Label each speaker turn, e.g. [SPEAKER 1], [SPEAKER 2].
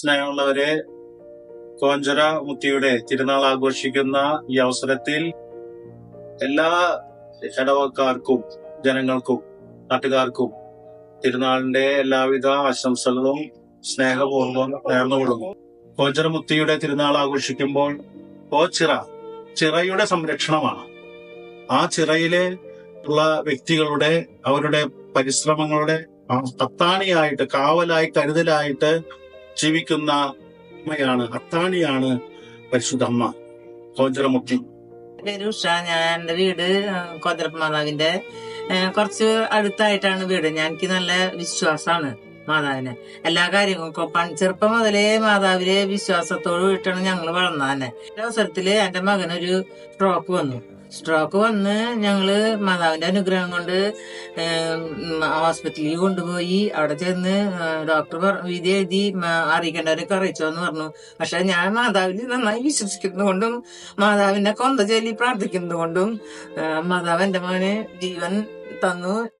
[SPEAKER 1] സ്നേഹമുള്ളവരെ, കോഞ്ചറ മുത്തിയുടെ തിരുനാൾ ആഘോഷിക്കുന്ന ഈ അവസരത്തിൽ എല്ലാ ഇടവക്കാർക്കും, ജനങ്ങൾക്കും, നാട്ടുകാർക്കും തിരുനാളിന്റെ എല്ലാവിധ ആശംസകളും സ്നേഹപൂർവ്വം നേർന്നുകൊള്ളുന്നു. കോഞ്ചറ മുത്തിയുടെ തിരുനാൾ ആഘോഷിക്കുമ്പോൾ ചിറയുടെ സംരക്ഷണമാണ്. ആ ചിറയിലെ ഉള്ള വ്യക്തികളുടെ അവരുടെ പരിശ്രമങ്ങളുടെ അത്താണിയായിട്ട്, കാവലായി, കരുതലായിട്ട് ജീവിക്കുന്ന അമ്മയാണ്, അത്താണിയാണ് പരിശുദ്ധമ്മ കോഞ്ചറ മുത്തി.
[SPEAKER 2] പേര് ഉഷ. ഞാൻ എന്റെ വീട് കോഞ്ചറ മാതാവിന്റെ കുറച്ച് അടുത്തായിട്ടാണ് വീട്. എനിക്ക് നല്ല വിശ്വാസമാണ് മാതാവിനെ. എല്ലാ കാര്യങ്ങൾക്കും ചെറുപ്പം മുതലേ മാതാവിലെ വിശ്വാസത്തോട് കൂടിയിട്ടാണ് ഞങ്ങള് വളർന്നത് തന്നെ. അവസരത്തില് എന്റെ മകനൊരു സ്ട്രോക്ക് വന്ന് ഞങ്ങള് മാതാവിന്റെ അനുഗ്രഹം കൊണ്ട് ഹോസ്പിറ്റലിൽ കൊണ്ടുപോയി. അവിടെ ചെന്ന് ഡോക്ടർ വിധി എഴുതി അറിയിക്കേണ്ടവരൊക്കെ അറിയിച്ചോന്ന് പറഞ്ഞു. പക്ഷെ ഞാൻ മാതാവിൽ നന്നായി വിശ്വസിക്കുന്നതുകൊണ്ടും മാതാവിന്റെ കൊന്ത ചൊല്ലി പ്രാർത്ഥിക്കുന്നതുകൊണ്ടും മാതാവ് എന്റെ മോന് ജീവൻ തന്നു.